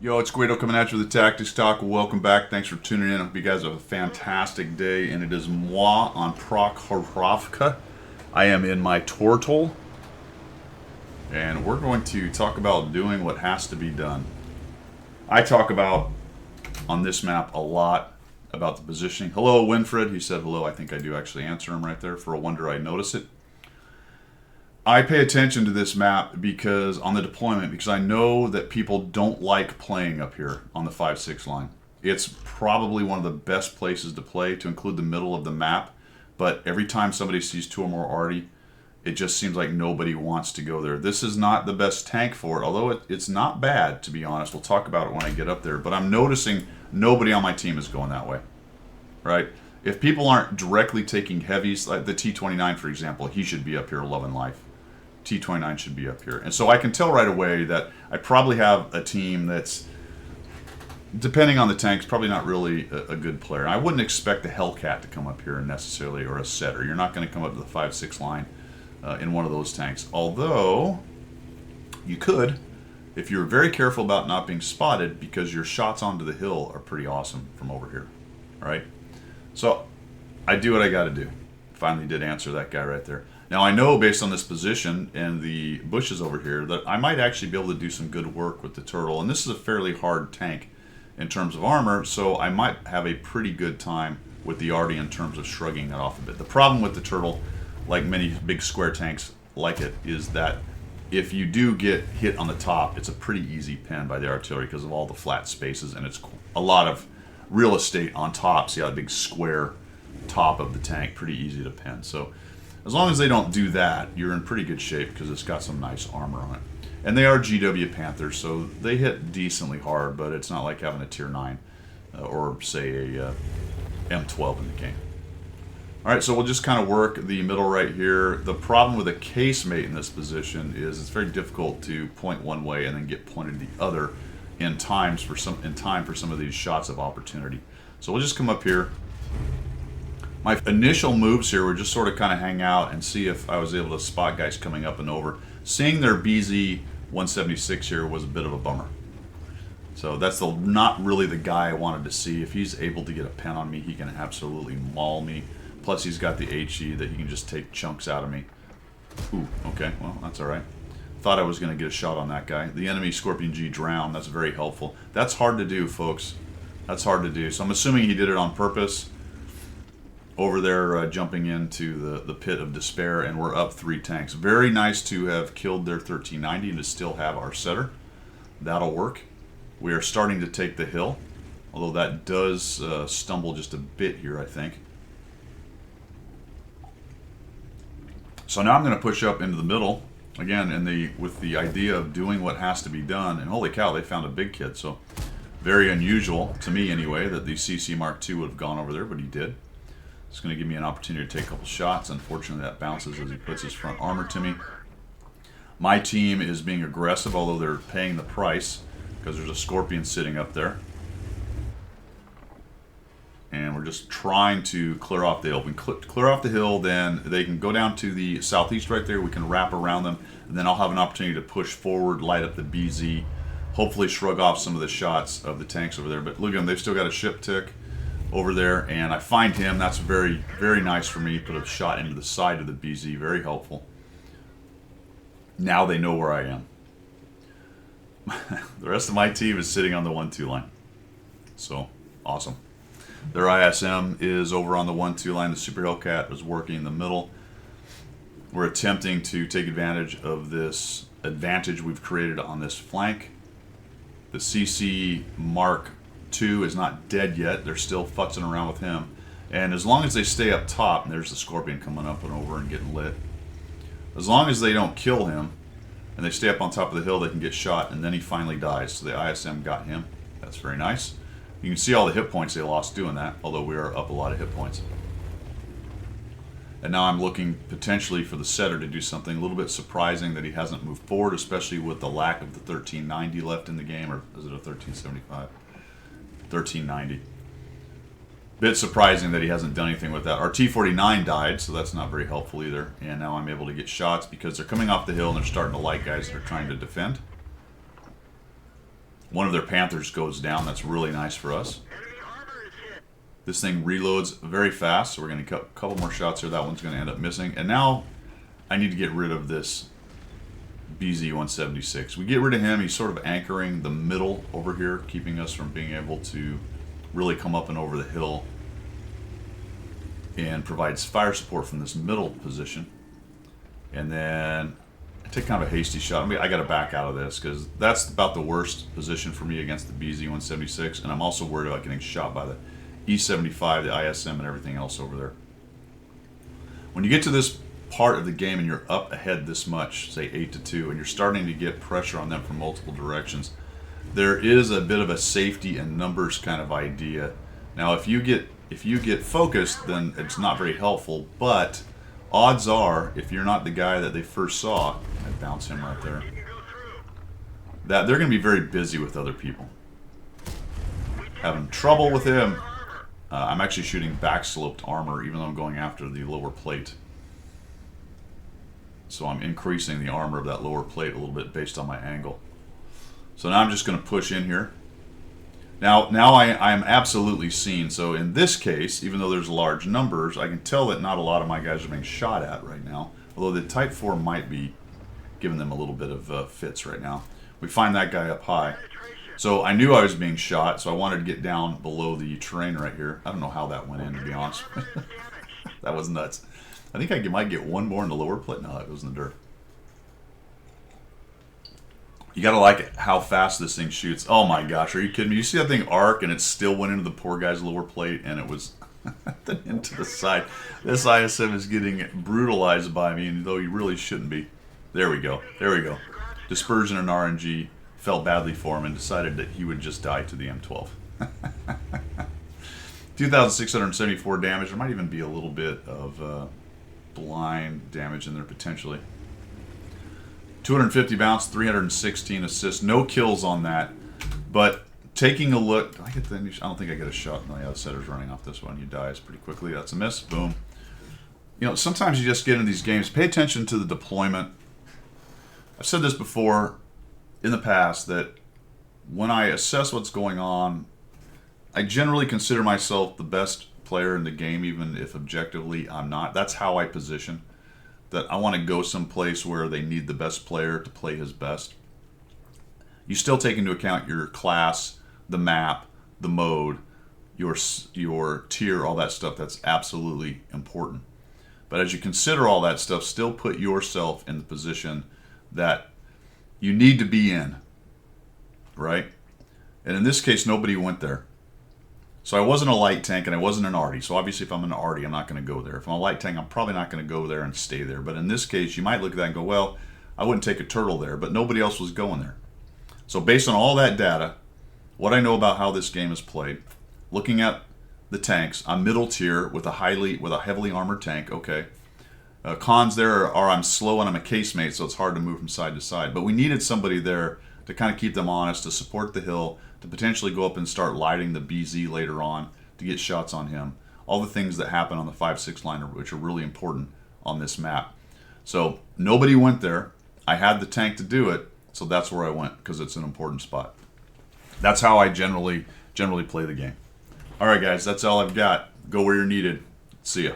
Yo, it's Guido coming at you with the Tactics Talk. Welcome back. Thanks for tuning in. I hope you guys have a fantastic day. And it is moi on Prokhorovka. I am in my Tortle. And we're going to talk about doing what has to be done. I talk about, on this map, a lot about the positioning. Hello, Winfred. He said hello. I think I do actually answer him right there. For a wonder, I notice it. I pay attention to this map because on the deployment because I know that people don't like playing up here on the 5-6 line. It's probably one of the best places to play to include the middle of the map, but every time somebody sees two or more arty, it just seems like nobody wants to go there. This is not the best tank for it, although it's not bad, to be honest. We'll talk about it when I get up there, but I'm noticing nobody on my team is going that way, right? If people aren't directly taking heavies, like the T-29, for example, he should be up here loving life. T-29 should be up here. And so I can tell right away that I probably have a team that's, depending on the tanks, probably not really a good player. I wouldn't expect a Hellcat to come up here necessarily, or a Setter. You're not going to come up to the 5-6 line in one of those tanks. Although, you could, if you're very careful about not being spotted, because your shots onto the hill are pretty awesome from over here. All right? So, I do what I got to do. Finally did answer that guy right there. Now I know based on this position and the bushes over here that I might actually be able to do some good work with the Turtle. And this is a fairly hard tank in terms of armor, so I might have a pretty good time with the arty in terms of shrugging it off a bit. The problem with the Turtle, like many big square tanks like it, is that if you do get hit on the top, it's a pretty easy pin by the artillery because of all the flat spaces, and it's a lot of real estate on top. See how big square top of the tank, pretty easy to pin. So as long as they don't do that, you're in pretty good shape because it's got some nice armor on it. And they are GW Panthers, so they hit decently hard, but it's not like having a Tier 9 or, say, a M12 in the game. All right, so we'll just kind of work the middle right here. The problem with a casemate in this position is it's very difficult to point one way and then get pointed the other in time for some of these shots of opportunity. So we'll just come up here. My initial moves here were just sort of kind of hang out and see if I was able to spot guys coming up and over. Seeing their BZ-176 here was a bit of a bummer. So that's not really the guy I wanted to see. If he's able to get a pen on me, he can absolutely maul me. Plus he's got the HE that he can just take chunks out of me. Ooh, okay, well, that's all right. Thought I was going to get a shot on that guy. The enemy Scorpion G drowned. That's very helpful. That's hard to do, folks. That's hard to do. So I'm assuming he did it on purpose. Over there jumping into the pit of despair, and we're up 3 tanks. Very nice to have killed their 1390 and to still have our setter. That'll work. We are starting to take the hill, although that does stumble just a bit here, I think. So now I'm going to push up into the middle, again, with the idea of doing what has to be done. And holy cow, they found a big kid, so very unusual, to me anyway, that the CC Mark II would have gone over there, but he did. It's going to give me an opportunity to take a couple shots. Unfortunately, that bounces as he puts his front armor to me. My team is being aggressive, although they're paying the price because there's a Scorpion sitting up there. And we're just trying to clear off the hill. We clear off the hill, then they can go down to the southeast right there. We can wrap around them, and then I'll have an opportunity to push forward, light up the BZ, hopefully shrug off some of the shots of the tanks over there. But look at them, they've still got a ship tick over there, and I find him. That's very, very nice for me. Put a shot into the side of the BZ. Very helpful. Now they know where I am. The rest of my team is sitting on the 1-2 line. So, awesome. Their ISM is over on the 1-2 line. The Super Hellcat is working in the middle. We're attempting to take advantage of this advantage we've created on this flank. The CC Mark II is not dead yet. They're still futzing around with him. And as long as they stay up top, and there's the Scorpion coming up and over and getting lit. As long as they don't kill him, and they stay up on top of the hill, they can get shot, and then he finally dies. So the ISM got him. That's very nice. You can see all the hit points they lost doing that, although we are up a lot of hit points. And now I'm looking potentially for the setter to do something a little bit surprising that he hasn't moved forward, especially with the lack of the 1390 left in the game, or is it a 1375? 1390. Bit surprising that he hasn't done anything with that. Our T-49 died, so that's not very helpful either. And now I'm able to get shots because they're coming off the hill and they're starting to light guys that are trying to defend. One of their Panthers goes down. That's really nice for us. This thing reloads very fast, so we're going to cut a couple more shots here. That one's going to end up missing. And now I need to get rid of this BZ-176. We get rid of him. He's sort of anchoring the middle over here, keeping us from being able to really come up and over the hill, and provides fire support from this middle position. And then I take kind of a hasty shot. I mean, I got to back out of this because that's about the worst position for me against the BZ-176, and I'm also worried about getting shot by the E-75, the ISM, and everything else over there. When you get to this part of the game and you're up ahead this much, say 8-2, and you're starting to get pressure on them from multiple directions, there is a bit of a safety and numbers kind of idea. Now, if you get focused, then it's not very helpful, but odds are, if you're not the guy that they first saw, I bounce him right there, that they're going to be very busy with other people. Having trouble with him. I'm actually shooting back-sloped armor, even though I'm going after the lower plate. So I'm increasing the armor of that lower plate a little bit based on my angle. So now I'm just going to push in here. Now I am absolutely seen. So in this case, even though there's large numbers, I can tell that not a lot of my guys are being shot at right now. Although the Type 4 might be giving them a little bit of fits right now. We find that guy up high. So I knew I was being shot, so I wanted to get down below the terrain right here. I don't know how that went in, to be honest. That was nuts. I think I might get one more in the lower plate. No, that goes in the dirt. You gotta like it, how fast this thing shoots. Oh my gosh, are you kidding me? You see that thing arc and it still went into the poor guy's lower plate and it was into the side. This ISM is getting brutalized by me, though he really shouldn't be. There we go. There we go. Dispersion and RNG felt badly for him and decided that he would just die to the M12. 2,674 damage. There might even be a little bit of blind damage in there potentially. 250 bounce, 316 assists. No kills on that. But taking a look, I don't think I get a shot. No, yeah, the setter's running off this one. He dies pretty quickly. That's a miss. Boom. You know, sometimes you just get in these games. Pay attention to the deployment. I've said this before in the past that when I assess what's going on, I generally consider myself the best player in the game, even if objectively I'm not. That's how I position. That I want to go someplace where they need the best player to play his best. You still take into account your class, the map, the mode, your tier, all that stuff. That's absolutely important. But as you consider all that stuff, still put yourself in the position that you need to be in, right? And in this case, nobody went there. So I wasn't a light tank and I wasn't an arty. So obviously if I'm an arty, I'm not going to go there. If I'm a light tank, I'm probably not going to go there and stay there. But in this case, you might look at that and go, well, I wouldn't take a turtle there, but nobody else was going there. So based on all that data, what I know about how this game is played, looking at the tanks, I'm middle tier with a heavily armored tank, okay. Cons there are I'm slow and I'm a casemate, so it's hard to move from side to side. But we needed somebody there to kind of keep them honest, to support the hill, to potentially go up and start lighting the BZ later on, to get shots on him. All the things that happen on the 5-6 liner, which are really important on this map. So nobody went there. I had the tank to do it, so that's where I went, because it's an important spot. That's how I generally play the game. All right, guys, that's all I've got. Go where you're needed. See ya.